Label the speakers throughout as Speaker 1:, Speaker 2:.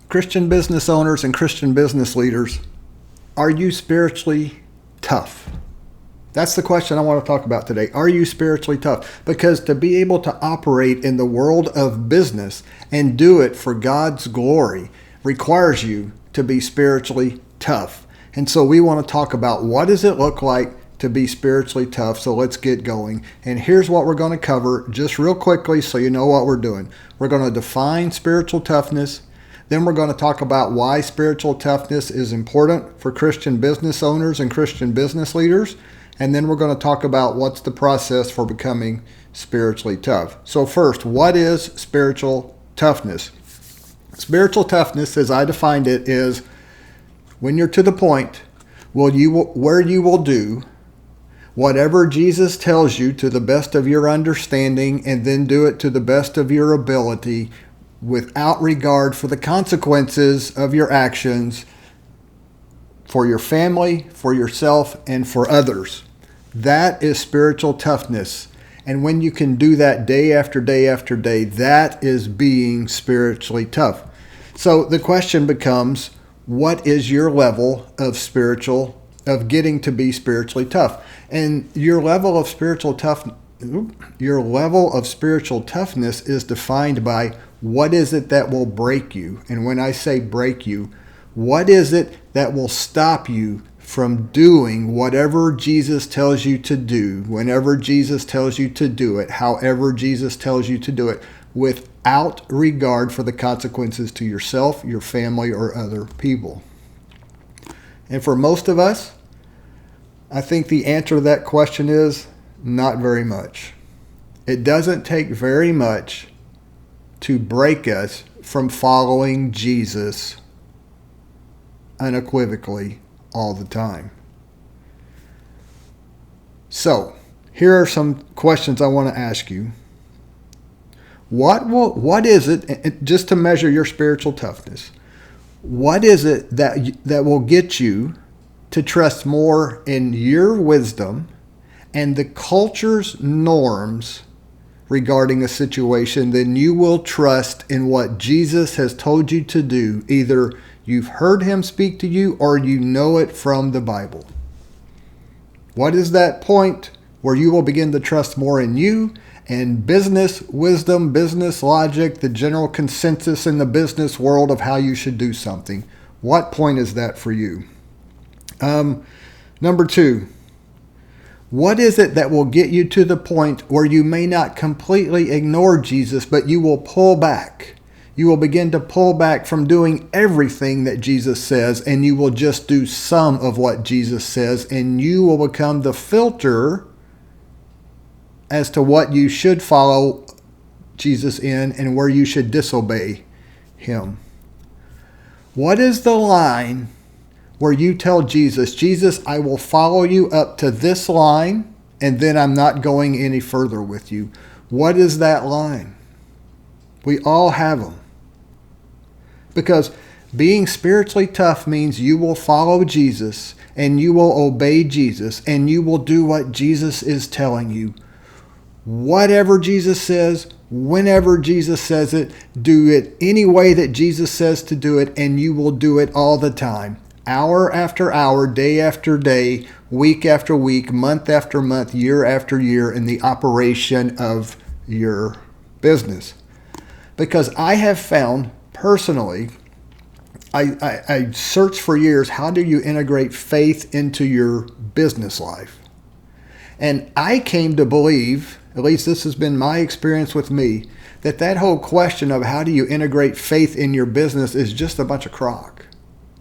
Speaker 1: Christian business owners and Christian business leaders, are you spiritually tough? That's the question I want to talk about today. Are you spiritually tough? Because to be able to operate in the world of business and do it for God's glory requires you to be spiritually tough. And so we want to talk about what does it look like to be spiritually tough. So let's get going. And here's what we're going to cover just real quickly so you know what we're doing. We're going to define spiritual toughness. Then we're going to talk about why spiritual toughness is important for Christian business owners and Christian business leaders. And then we're going to talk about what's the process for becoming spiritually tough. So first, what is spiritual toughness? Spiritual toughness, as I defined it, is when you're to the point where you will do whatever Jesus tells you to the best of your understanding, and then do it to the best of your ability without regard for the consequences of your actions for your family, for yourself, and for others. That is spiritual toughness. And when you can do that day after day after day, that is being spiritually tough. So the question becomes, what is your level of getting to be spiritually tough? And your level of spiritual toughness is defined by what is it that will break you? And when I say break you, what is it that will stop you from doing whatever Jesus tells you to do, whenever Jesus tells you to do it, however Jesus tells you to do it, without regard for the consequences to yourself, your family, or other people? And for most of us, I think the answer to that question is not very much. It doesn't take very much to break us from following Jesus unequivocally all the time. So, here are some questions I want to ask you. What is it, just to measure your spiritual toughness, what is it that will get you to trust more in your wisdom and the culture's norms regarding a situation than you will trust in what Jesus has told you to do? Either you've heard him speak to you or you know it from the Bible. What is that point where you will begin to trust more in you and business wisdom, business logic, the general consensus in the business world of how you should do something? What point is that for you? Number two, what is it that will get you to the point where you may not completely ignore Jesus, but you will pull back? You will begin to pull back from doing everything that Jesus says, and you will just do some of what Jesus says, and you will become the filter as to what you should follow Jesus in and where you should disobey him. What is the line where you tell Jesus, I will follow you up to this line, and then I'm not going any further with you? What is that line? We all have them. Because being spiritually tough means you will follow Jesus, and you will obey Jesus, and you will do what Jesus is telling you. Whatever Jesus says, whenever Jesus says it, do it any way that Jesus says to do it, and you will do it all the time. Hour after hour, day after day, week after week, month after month, year after year in the operation of your business. Because I have found personally, I searched for years, how do you integrate faith into your business life? And I came to believe, at least this has been my experience with me, that whole question of how do you integrate faith in your business is just a bunch of crock.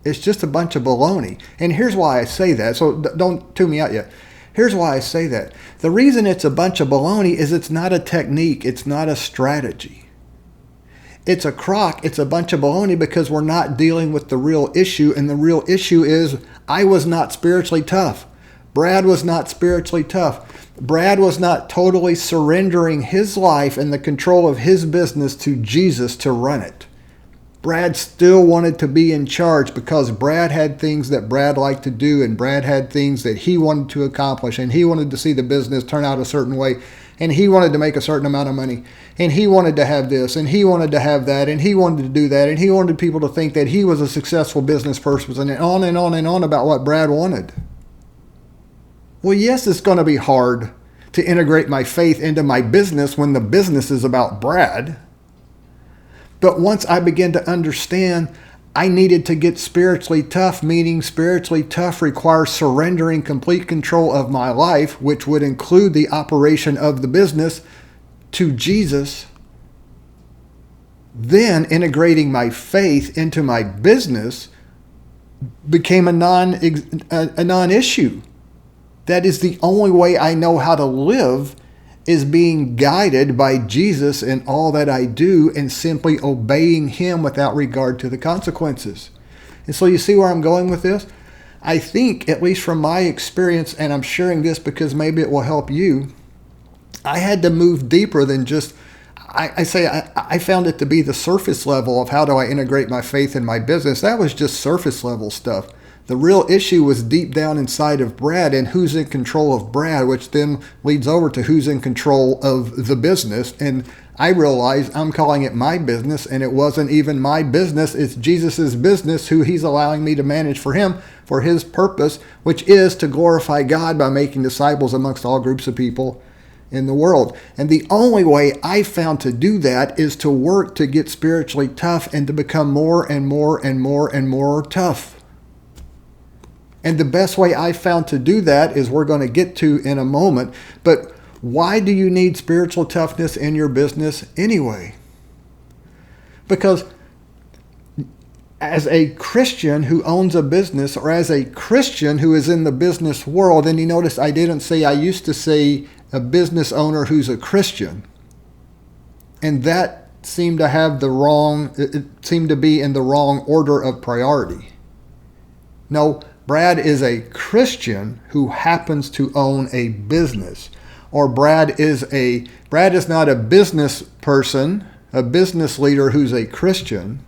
Speaker 1: It's just a bunch of baloney. And here's why I say that. So don't tune me out yet. Here's why I say that. The reason it's a bunch of baloney is it's not a technique. It's not a strategy. It's a crock. It's a bunch of baloney because we're not dealing with the real issue. And the real issue is I was not spiritually tough. Brad was not spiritually tough. Brad was not totally surrendering his life and the control of his business to Jesus to run it. Brad still wanted to be in charge because Brad had things that Brad liked to do, and Brad had things that he wanted to accomplish, and he wanted to see the business turn out a certain way. And he wanted to make a certain amount of money. And he wanted to have this. And he wanted to have that. And he wanted to do that. And he wanted people to think that he was a successful business person. And on and on and on about what Brad wanted. Well, yes, it's going to be hard to integrate my faith into my business when the business is about Brad. But once I began to understand I needed to get spiritually tough, meaning spiritually tough requires surrendering complete control of my life, which would include the operation of the business, to Jesus. Then integrating my faith into my business became a non-issue. That is the only way I know how to live, is being guided by Jesus in all that I do and simply obeying him without regard to the consequences. And so you see where I'm going with this? I think, at least from my experience, and I'm sharing this because maybe it will help you, I had to move deeper than just, I found it to be the surface level of how do I integrate my faith in my business. That was just surface level stuff. The real issue was deep down inside of Brad and who's in control of Brad, which then leads over to who's in control of the business. And I realized I'm calling it my business, and it wasn't even my business. It's Jesus's business, who he's allowing me to manage for him, for his purpose, which is to glorify God by making disciples amongst all groups of people in the world. And the only way I found to do that is to work to get spiritually tough and to become more and more and more and more tough. And the best way I found to do that is we're going to get to in a moment. But why do you need spiritual toughness in your business anyway? Because as a Christian who owns a business, or as a Christian who is in the business world, and you notice I didn't say, I used to say a business owner who's a Christian. And that seemed to have it seemed to be in the wrong order of priority. No, Brad is a Christian who happens to own a business. Or Brad is not a business person, a business leader who's a Christian.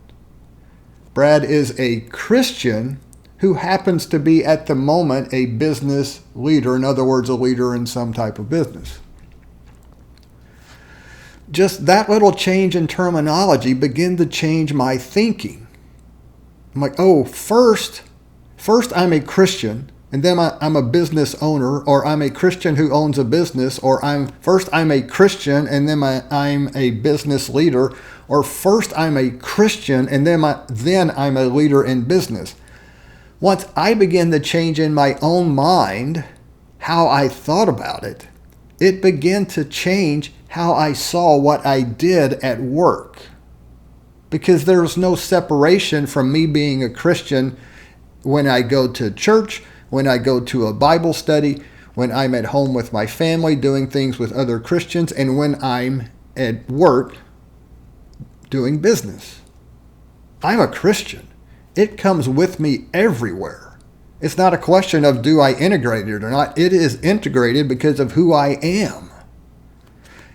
Speaker 1: Brad is a Christian who happens to be at the moment a business leader. In other words, a leader in some type of business. Just that little change in terminology began to change my thinking. I'm like, oh, First I'm a Christian, and then I'm a business owner, or I'm a Christian who owns a business, or I'm a Christian, and then I'm a business leader, or first I'm a Christian, and then I'm a leader in business. Once I began to change in my own mind how I thought about it, it began to change how I saw what I did at work. Because there was no separation from me being a Christian when I go to church, when I go to a Bible study, when I'm at home with my family doing things with other Christians, and when I'm at work doing business. I'm a Christian. It comes with me everywhere. It's not a question of do I integrate it or not. It is integrated because of who I am.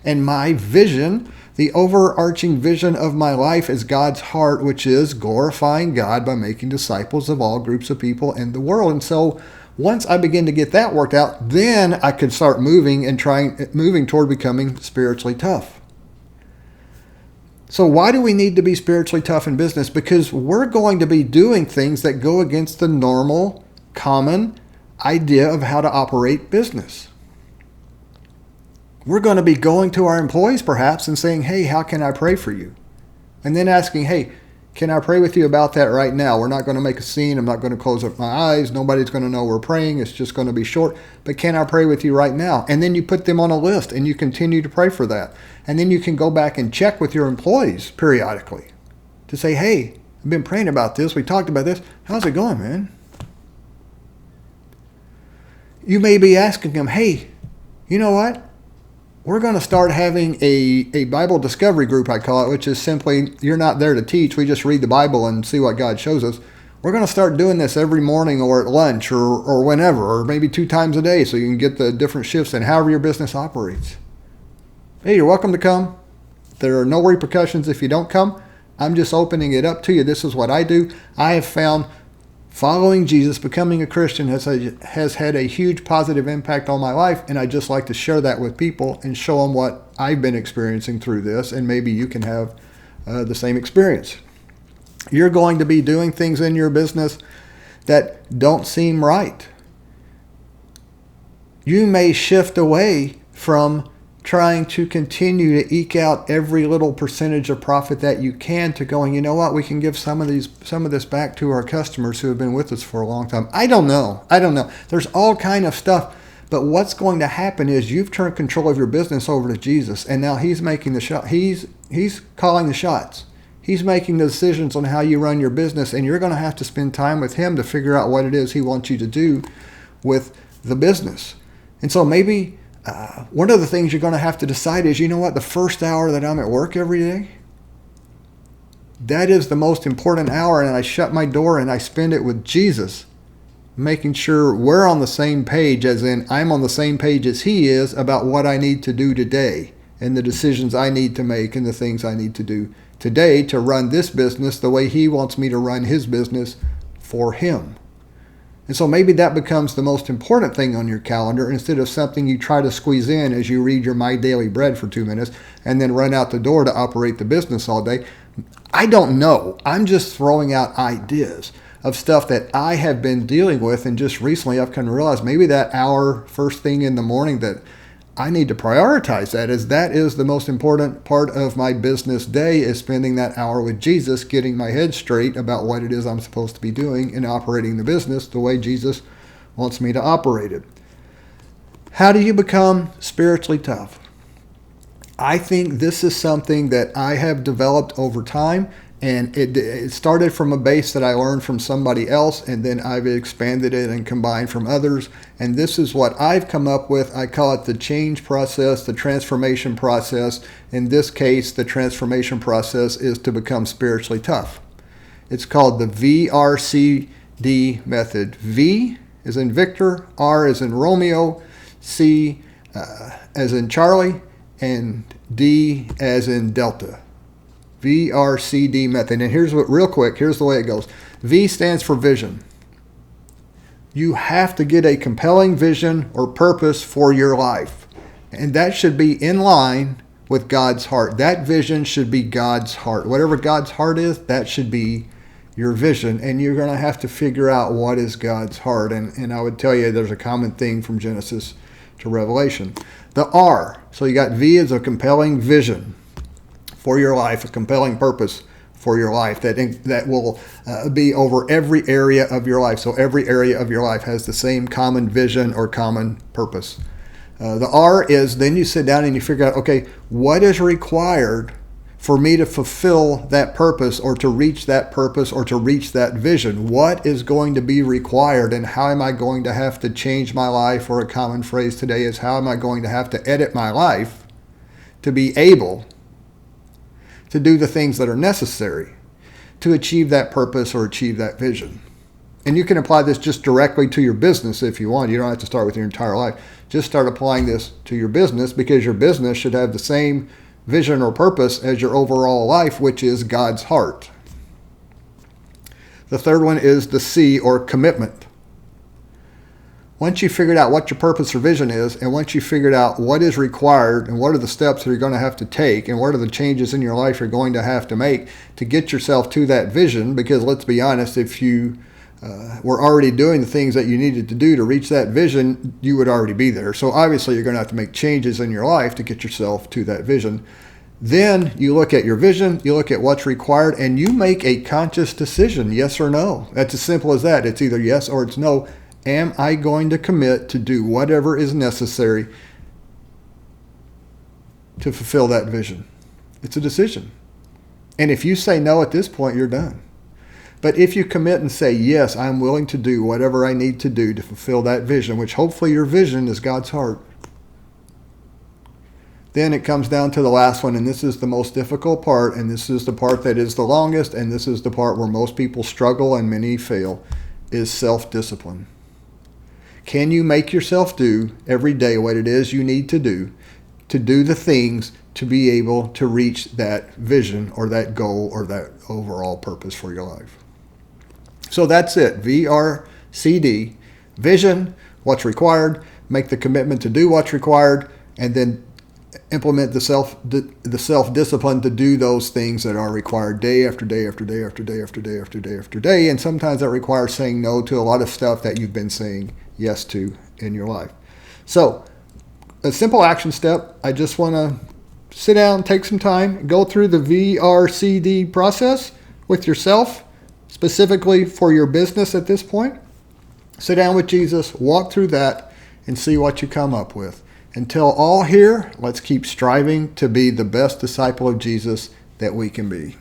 Speaker 1: And my vision, the overarching vision of my life, is God's heart, which is glorifying God by making disciples of all groups of people in the world. And so once I begin to get that worked out, then I could start moving toward becoming spiritually tough. So why do we need to be spiritually tough in business? Because we're going to be doing things that go against the normal, common idea of how to operate business. We're going to be going to our employees perhaps and saying, hey, how can I pray for you? And then asking, hey, can I pray with you about that right now? We're not going to make a scene. I'm not going to close up my eyes. Nobody's going to know we're praying. It's just going to be short. But can I pray with you right now? And then you put them on a list and you continue to pray for that. And then you can go back and check with your employees periodically to say, hey, I've been praying about this. We talked about this. How's it going, man? You may be asking them, hey, you know what? We're going to start having a Bible discovery group, I call it, which is simply, you're not there to teach. We just read the Bible and see what God shows us. We're going to start doing this every morning or at lunch or whenever, or maybe 2 times a day so you can get the different shifts in however your business operates. Hey, you're welcome to come. There are no repercussions if you don't come. I'm just opening it up to you. This is what I do. I have found Following Jesus, becoming a Christian has had a huge positive impact on my life, and I just like to share that with people and show them what I've been experiencing through this, and maybe you can have the same experience. You're going to be doing things in your business that don't seem right. You may shift away from trying to continue to eke out every little percentage of profit that you can to going, you know what, we can give some of this back to our customers who have been with us for a long time. I don't know. There's all kind of stuff. But what's going to happen is you've turned control of your business over to Jesus, and now he's making the shot. He's calling the shots. He's making the decisions on how you run your business, and you're going to have to spend time with him to figure out what it is he wants you to do with the business. And so maybe one of the things you're going to have to decide is, you know what, the first hour that I'm at work every day, that is the most important hour, and I shut my door and I spend it with Jesus, making sure we're on the same page, as in I'm on the same page as he is about what I need to do today and the decisions I need to make and the things I need to do today to run this business the way he wants me to run his business for him. And so maybe that becomes the most important thing on your calendar instead of something you try to squeeze in as you read your My Daily Bread for 2 minutes and then run out the door to operate the business all day. I don't know. I'm just throwing out ideas of stuff that I have been dealing with, and just recently I've come to realize maybe that hour first thing in the morning that I need to prioritize that is the most important part of my business day, is spending that hour with Jesus, getting my head straight about what it is I'm supposed to be doing and operating the business the way Jesus wants me to operate it. How do you become spiritually tough? I think this is something that I have developed over time, and it started from a base that I learned from somebody else, and then I've expanded it and combined from others. And this is what I've come up with. I call it the change process, the transformation process. In this case, the transformation process is to become spiritually tough. It's called the VRCD method. V is in Victor, R is in Romeo, C as in Charlie, and D as in Delta. VRCD method. And here's the way it goes. V stands for vision. You have to get a compelling vision or purpose for your life. And that should be in line with God's heart. That vision should be God's heart. Whatever God's heart is, that should be your vision. And you're going to have to figure out what is God's heart. And I would tell you there's a common theme from Genesis to Revelation. The R. So you got V as a compelling vision for your life, a compelling purpose for your life that will be over every area of your life. So every area of your life has the same common vision or common purpose. The R is then you sit down and you figure out, okay, what is required for me to fulfill that purpose or to reach that purpose or to reach that vision? What is going to be required, and how am I going to have to change my life? Or a common phrase today is, how am I going to have to edit my life to be able to do the things that are necessary to achieve that purpose or achieve that vision? And you can apply this just directly to your business if you want. You don't have to start with your entire life. Just start applying this to your business, because your business should have the same vision or purpose as your overall life, which is God's heart. The third one is the C, or commitment. Once you figured out what your purpose or vision is, and once you figured out what is required and what are the steps that you're going to have to take and what are the changes in your life you're going to have to make to get yourself to that vision, because let's be honest, if you were already doing the things that you needed to do to reach that vision, you would already be there. So obviously you're going to have to make changes in your life to get yourself to that vision. Then you look at your vision, you look at what's required, and you make a conscious decision, yes or no. That's as simple as that. It's either yes or it's no. Am I going to commit to do whatever is necessary to fulfill that vision? It's a decision. And if you say no at this point, you're done. But if you commit and say, yes, I'm willing to do whatever I need to do to fulfill that vision, which hopefully your vision is God's heart, then it comes down to the last one, and this is the most difficult part, and this is the part that is the longest, and this is the part where most people struggle and many fail, is self-discipline. Can you make yourself do every day what it is you need to do the things to be able to reach that vision or that goal or that overall purpose for your life? So that's it. VRCD. Vision, what's required, make the commitment to do what's required, and then implement the self-discipline to do those things that are required day after day after day after day after day after day after day. And sometimes that requires saying no to a lot of stuff that you've been saying yes to in your life. So a simple action step, I just want to sit down, take some time, go through the VRCD process with yourself, specifically for your business at this point. Sit down with Jesus, walk through that, and see what you come up with. Until all here, let's keep striving to be the best disciple of Jesus that we can be.